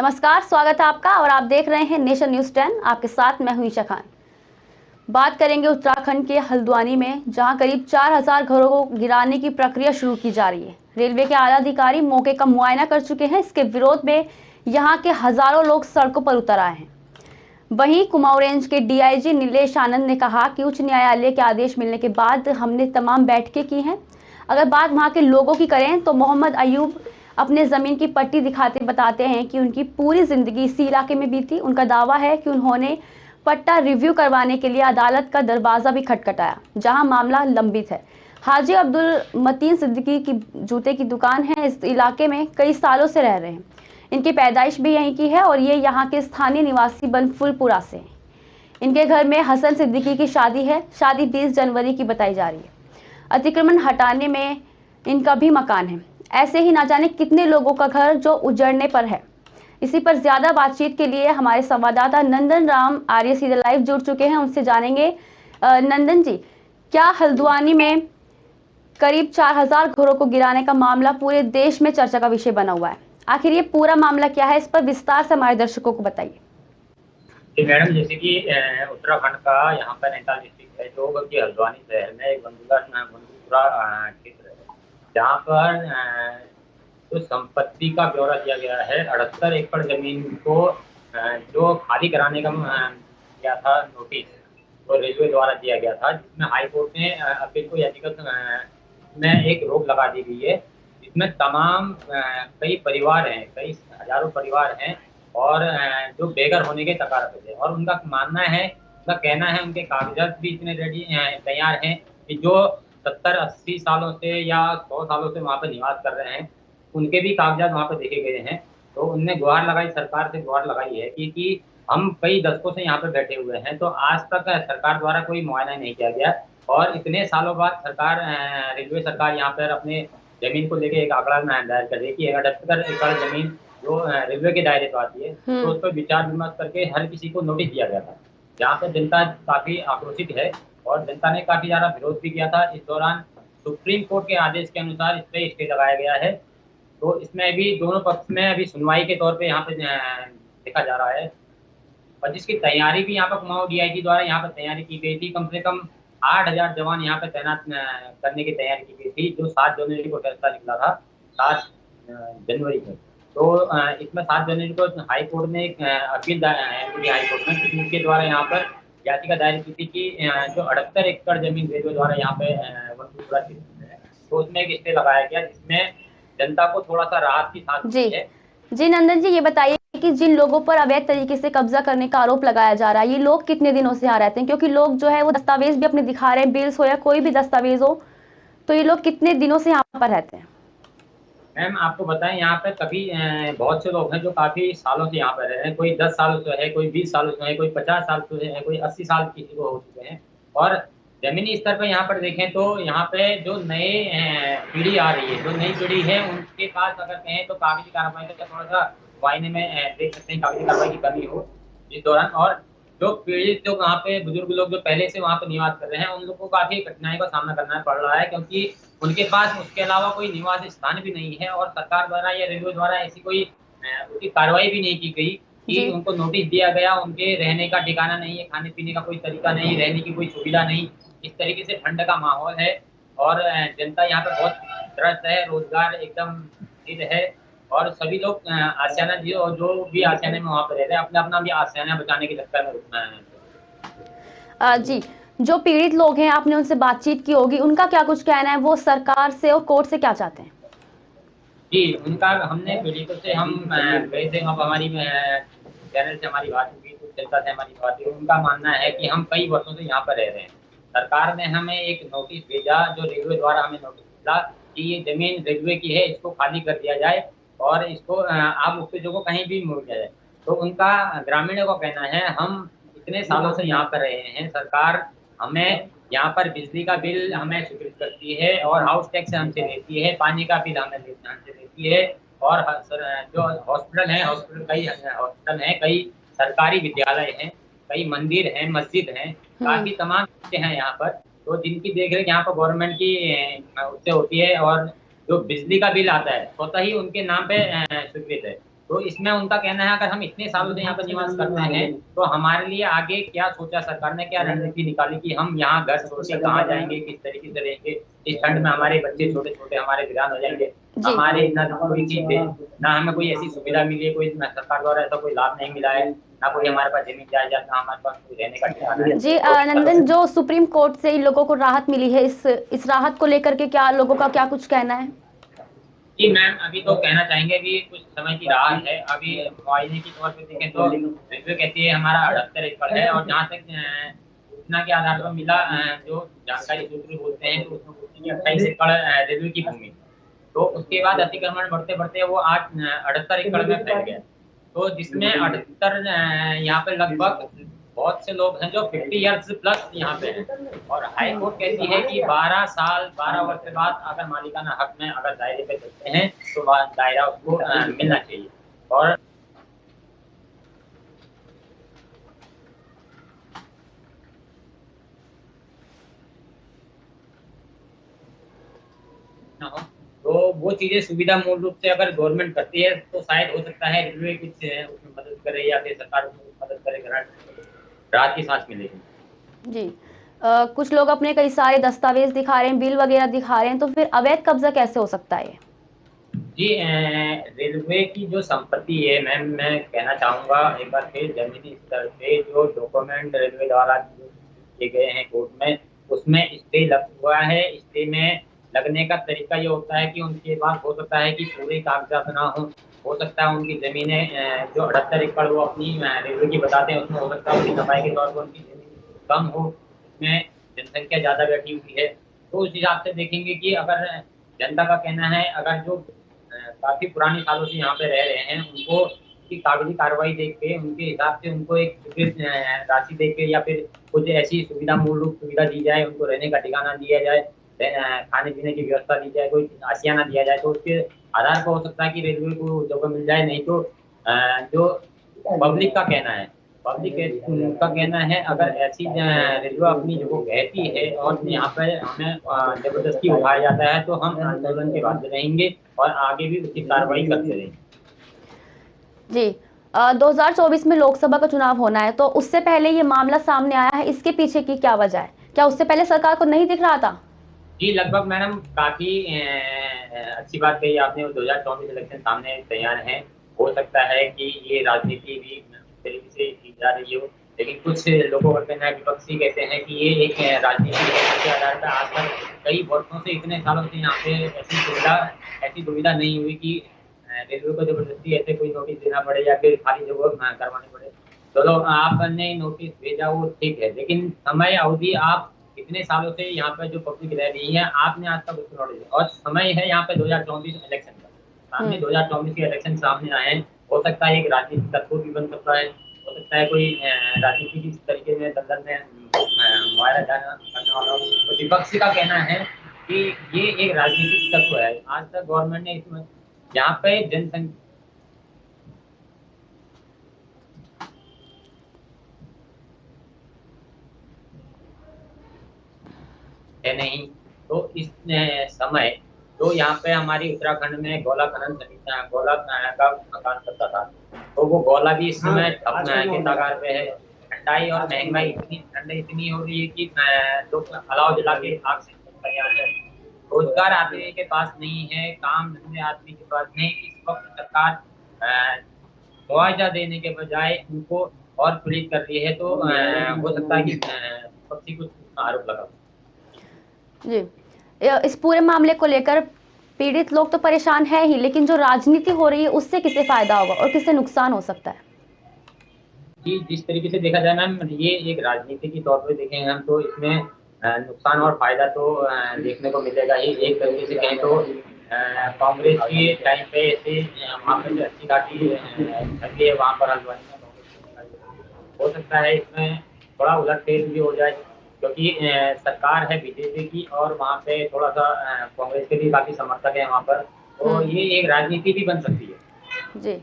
नमस्कार, स्वागत है आपका और आप देख रहे हैं नेशन न्यूज़ 10। आपके साथ मैं हूं ईशा खान। बात करेंगे उत्तराखंड के हल्द्वानी में, जहां करीब 4000 घरों को गिराने की प्रक्रिया शुरू की जा रही है। रेलवे के आला अधिकारी मौके का मुआयना कर चुके हैं। इसके विरोध में यहां के हजारों लोग सड़कों पर उतर आए हैं। वहीं कुमाऊं रेंज के डीआईजी नीलेश आनंद ने कहा कि उच्च न्यायालय के आदेश मिलने के बाद हमने तमाम बैठकें की हैं। अगर बात वहां के लोगों की करें तो मोहम्मद अयूब अपने जमीन की पट्टी दिखाते बताते हैं कि उनकी पूरी जिंदगी इसी इलाके में बीती। उनका दावा है कि उन्होंने पट्टा रिव्यू करवाने के लिए अदालत का दरवाजा भी खटखटाया, जहां मामला लंबित है। हाजी अब्दुल मतीन सिद्दीकी की जूते की दुकान है। इस इलाके में कई सालों से रह रहे हैं। इनकी पैदाइश भी यहीं की है और ये यहाँ के स्थानीय निवासी बनफुलपुरा से हैं। इनके घर में हसन सिद्दीकी की शादी है। शादी 20 जनवरी की बताई जा रही है। अतिक्रमण हटाने में इनका भी मकान है। ऐसे ही ना जाने कितने लोगों का घर जो उजड़ने पर है। इसी पर ज्यादा बातचीत के लिए हमारे संवाददाता नंदन राम आर्य सीधे लाइव जुड़ चुके हैं। उनसे जानेंगे। नंदन जी, क्या हल्द्वानी में करीब 4000 घरों को गिराने का मामला पूरे देश में चर्चा का विषय बना हुआ है? आखिर ये पूरा मामला क्या है, इस पर विस्तार से हमारे दर्शकों को बताइए। जी मैडम, जैसे कि उत्तराखंड का यहाँ पर नैनीताल डिस्ट्रिक्ट है, जो कि हल्द्वानी शहर में एक बंदूपुरा क्षेत्र है, जहाँ पर जो संपत्ति का ब्यौरा दिया गया है। 78 एकड़ जमीन को जो खाली कराने का दिया था नोटिस, वो रेलवे द्वारा दिया गया था, जिसमें हाई कोर्ट ने अपील को याचिका में एक रोक लगा दी गई है, जिसमें तमाम कई परिवार हैं, कई हजारों परिवार हैं और जो बेघर होने के कगार पे थे। और उनका मानना है, उनका कहना है, उनके कागजात भी इतने रेडी तैयार हैं कि जो 70-80 सालों से या 100 सालों से वहाँ पर निवास कर रहे हैं, उनके भी कागजात वहाँ पर देखे गए हैं। तो उनने गुहार लगाई, सरकार से गुहार लगाई है कि हम कई दशकों से यहाँ पर बैठे हुए हैं, तो आज तक सरकार द्वारा कोई मुआयना नहीं किया गया। और इतने सालों बाद सरकार, रेलवे सरकार यहाँ पर अपने जमीन को लेके एक आंकड़ा दायर कर रही है कि 78 एकड़ जमीन जो रेलवे के दायरे तो आती है, तो उस पर विचार विमर्श करके हर किसी को नोटिस दिया गया था, जहाँ पे जनता काफी आक्रोशित है और जनता ने काफी ज्यादा विरोध भी किया था। इस दौरान सुप्रीम कोर्ट के आदेश के अनुसार इस पे स्टे लगाया गया है। तो इसमें भी दोनों पक्ष में अभी सुनवाई के तौर पे यहाँ पे देखा जा रहा है, और जिसकी तैयारी भी यहाँ पर कुमाऊं डीआईजी द्वारा यहाँ पर तैयारी की गई थी। कम से कम 8000 जवान यहाँ पे तैनात करने की तैयारी की गई थी, जो 7 जनवरी को फैसला निकला था, 7 जनवरी को। तो इसमें 7 जनवरी को हाई कोर्ट ने एक अपील हाई कोर्ट में, जिनके द्वारा यहाँ पर याचिका दायर की थी कि जो 78 एकड़ जमीन रेलवे द्वारा यहाँ पे बनपुरा क्षेत्र है, तो उसमें एक स्टे लगाया गया, जिसमें जनता को थोड़ा सा राहत की सांस मिली है। जी नंदन जी, ये बताइए कि जिन लोगों पर अवैध तरीके से कब्जा करने का आरोप लगाया जा रहा है, ये लोग कितने दिनों से यहाँ रहते हैं? क्योंकि लोग जो है वो दस्तावेज भी अपने दिखा रहे हैं, बिल्स हो या कोई भी दस्तावेज हो, तो ये लोग कितने दिनों से यहाँ पर रहते हैं? मैम आपको बताएं, यहाँ पे कभी बहुत से लोग हैं जो काफी सालों से यहाँ पर रह रहे हैं। कोई 10 सालों से है, कोई 20 सालों से है, कोई 50 साल से है, कोई 80 साल किसी को हो चुके हैं। और जमीनी स्तर पर यहाँ पर देखें तो यहाँ पे जो नए पीढ़ी आ रही है, जो नई पीढ़ी है, उनके पास अगर कहें तो कागजी कार्रवाई का थोड़ा सा मायने में देख सकते हैं, कागजी कार्रवाई की कमी हो इस दौरान। और जो पीड़ित जो वहाँ पे बुजुर्ग लोग जो पहले से वहाँ पे निवास कर रहे हैं, उन लोगों को काफी कठिनाई का सामना करना पड़ रहा है, क्योंकि उनके पास उसके अलावा कोई निवास स्थान भी नहीं है। और सरकार द्वारा या रेलवे द्वारा ऐसी कोई उसकी कार्रवाई भी नहीं की गई कि उनको नोटिस दिया गया, उनके रहने का ठिकाना नहीं है, खाने पीने का कोई तरीका नहीं, रहने की कोई सुविधा नहीं। इस तरीके से ठंड का माहौल है और जनता यहाँ पे बहुत त्रस्त है, रोजगार एकदम स्थिर है। और सभी लोग आशियाना जो भी आशियाने में वहाँ पे रह रहे हैं, अपना भी आशियाना बचाने के चक्कर में रुकना है। जी, जो पीड़ित लोग हैं, आपने उनसे बातचीत की होगी, उनका क्या कुछ कहना है? वो सरकार से और कोर्ट से क्या चाहते हैं? जी, उनका हमने पीड़ितों से हम गए थे, अब हमारी चैनल से हमारी बात हुई, कुछ जनता से हमारी बात हुई। उनका मानना है कि हम कई वर्षों से यहाँ पर रह रहे हैं। सरकार ने हमें एक नोटिस भेजा, जो रेलवे द्वारा हमें नोटिस मिला कि ये जमीन रेलवे की है, इसको खाली कर दिया जाए और इसको आप उसके जगह कहीं भी मोड़ दिया जाए। तो उनका ग्रामीणों का कहना है, हम इतने सालों से यहाँ पर रहे हैं, सरकार हमें यहाँ पर बिजली का बिल हमें स्वीकृत करती है और हाउस टैक्स हमसे लेती है, पानी का बिल हमसे लेती है। और जो हॉस्पिटल है, कई हॉस्पिटल हैं, कई सरकारी विद्यालय हैं, कई मंदिर हैं, मस्जिद हैं, काफी तमाम चीजें हैं यहाँ पर, तो जिनकी देखरेख यहाँ पर गवर्नमेंट की उससे होती है। और जो बिजली का बिल आता है, स्वतः ही उनके नाम पे स्वीकृत है। तो इसमें उनका कहना है, अगर हम इतने सालों से यहाँ पर निवास करते हैं तो हमारे लिए आगे क्या सोचा सरकार ने, क्या रणनीति निकाली कि हम यहाँ घर छोड़ के कहाँ जाएंगे, किस तरीके से रहेंगे। इस ठंड में हमारे बच्चे छोटे छोटे हमारे वीरान हो जाएंगे, हमारे ना कोई चीज है, ना हमें कोई ऐसी सुविधा मिली है, कोई सरकार द्वारा ऐसा कोई लाभ नहीं मिला है, ना कोई हमारे पास जमीन जायदाद, ना हमारे पास कोई रहने का ठिकाना है। जी नंदन, जो सुप्रीम कोर्ट से इन लोगों को राहत मिली है, इस राहत को लेकर के क्या लोगों का क्या कुछ कहना है? जी मैम, अभी तो कहना चाहेंगे कि कुछ समय की राहत है। अभी मुआवजे के तौर पे देखें तो रेलवे कहती है हमारा 78 एकड़ है, और जहाँ तक सूचना के आधार पर मिला, जो जानकारी सूत्र बोलते हैं तो उसमें बोलते हैं कि 28 एकड़ रेलवे की भूमि, तो उसके बाद अतिक्रमण बढ़ते बढ़ते वो आज 78 एकड़ में फैल गया। तो जिसमें 78 यहाँ पे लगभग बहुत से लोग हैं जो 50 ईयर्स प्लस यहाँ पे हैं, और हाई कोर्ट कहती है कि 12 साल 12 वर्ष के बाद अगर मालिकाना हक में अगर दायरे पे चलते हैं तो दायरा उसको मिलना चाहिए। और तो वो चीजें सुविधा मूल रूप से अगर गवर्नमेंट करती है तो शायद हो सकता है रेलवे कुछ उसमें मदद करे, या फिर सरकार उसमें मदद करे, राहत की सांस मिलेगी। जी कुछ लोग अपने कई सारे दस्तावेज दिखा रहे हैं, बिल वगैरह दिखा रहे हैं, तो फिर अवैध कब्जा कैसे हो सकता है? जी रेलवे की जो संपत्ति है मैम, मैं कहना चाहूँगा एक बार फिर, जमीनी स्तर पे जो डॉक्यूमेंट रेलवे द्वारा किए गए हैं कोर्ट में, उसमें स्टे लग हुआ है। स्टे में लगने का तरीका ये होता है कि उनके पास हो सकता है कि पूरे कागजात ना हो सकता है उनकी ज़मीनें जो 78 एकड़ वो अपनी रेलवे की बताते हैं, उसमें हो सकता है उनकी सफाई के तौर पर उनकी ज़मीन कम हो, उसमें जनसंख्या ज़्यादा बैठी हुई है। तो उस हिसाब से देखेंगे कि अगर जनता का कहना है, अगर जो काफ़ी पुराने सालों से यहाँ पे रह रहे हैं, उनको की कागजी कार्रवाई देख के उनके हिसाब से उनको एक स्वीकृत राशि दे के, या फिर कुछ ऐसी सुविधा मूल रूप सुविधा दी जाए, उनको रहने का ठिकाना दिया जाए, खाने पीने की व्यवस्था दी जाए, कोई आशियाना दिया जाए, तो उसके आधार पर हो सकता है कि रेलवे को जगह मिल जाए। नहीं तो जो पब्लिक का कहना है, पब्लिक का कहना है, अगर ऐसी रेलवे अपनी जगह कहती है और यहाँ पर हमें जबरदस्ती उठाया जाता है तो हम आंदोलन के बाध्य रहेंगे और आगे भी उसकी कार्रवाई करते रहेंगे। जी 2024 में लोकसभा का चुनाव होना है, तो उससे पहले ये मामला सामने आया है, इसके पीछे की क्या वजह है? क्या उससे पहले सरकार को नहीं दिख रहा था? जी लगभग मैडम, काफी अच्छी बात कही आपने। 2024 इलेक्शन सामने तैयार है, हो सकता है कि ये राजनीति भी तरीके से की जा रही हो, लेकिन कुछ लोगों का कहना है, विपक्षी कहते हैं कि ये एक राजनीति के आधार पर आज तक कई वर्षों से, इतने सालों से यहाँ पे ऐसी दुविधा नहीं हुई कि रेलवे को जबरदस्ती ऐसे कोई नोटिस देना पड़े या फिर खाली जगह करवाने पड़े। चलो आपने नोटिस भेजा वो ठीक है, लेकिन समय अवधि आप इतने सालों से यहाँ पर जो पब्लिक रह रही है, आपने आज तक उसको नोटिस, और समय है यहाँ पे 2024 इलेक्शन का, सामने 2024 के इलेक्शन सामने आए हैं। हो सकता है एक राजनीतिक तत्व भी बन सकता है, हो सकता है कोई राजनीति की तरीके में दलदल में मुआयरा जाना करने वाला हो। तो विपक्षी का कहना है कि ये एक राजनीतिक तत्व है। आज तक गवर्नमेंट ने इसमें यहाँ पे जनसंख्या है नहीं, तो इस समय तो यहाँ पे हमारी उत्तराखंड में गोला खनन समिति गोला का काम करता था, तो वो गोला भी इस समय के तागार पे है। ठंडाई और महंगाई ठंडाई इतनी हो रही है कि लोग अलाव जला के आग से तैयार है। रोजगार आदमी के पास नहीं है, काम धंधे आदमी के पास नहीं। इस वक्त सरकार मुआवजा देने के बजाय उनको और पीड़ित कर रही है, तो हो सकता है कि पक्षी कुछ आरोप लगा। जी इस पूरे मामले को लेकर पीड़ित लोग तो परेशान है ही, लेकिन जो राजनीति हो रही है उससे किसे फायदा होगा और किसे नुकसान हो सकता है? जी जिस तरीके से देखा जाए मैम, ये एक राजनीति के तौर पे देखेंगे हम तो इसमें नुकसान और फायदा तो देखने को मिलेगा ही। एक तरीके से कहें तो कांग्रेस के टाइम पे ऐसे वहाँ पे जो अच्छी घाटी लगी है वहाँ पर हल्द्वानी में हो सकता है इसमें थोड़ा उलटफेर भी हो जाए, क्योंकि सरकार है बीजेपी की और वहाँ पे थोड़ा सा कांग्रेस के भी काफ़ी समर्थक है वहाँ पर, तो ये एक राजनीति भी बन सकती है। जी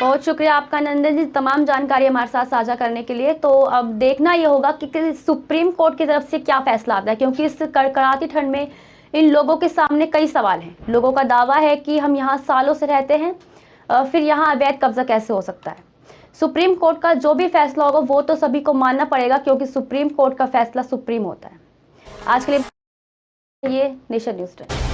बहुत शुक्रिया आपका नंदन जी, तमाम जानकारी हमारे साथ साझा करने के लिए। तो अब देखना ये होगा कि सुप्रीम कोर्ट की तरफ से क्या फैसला आता है, क्योंकि इस कड़कड़ाती ठंड में इन लोगों के सामने कई सवाल हैं। लोगों का दावा है कि हम यहाँ सालों से रहते हैं, फिर यहाँ अवैध कब्जा कैसे हो सकता है। सुप्रीम कोर्ट का जो भी फैसला होगा वो तो सभी को मानना पड़ेगा, क्योंकि सुप्रीम कोर्ट का फैसला सुप्रीम होता है। आज के लिए ये नेशन न्यूज़ 10।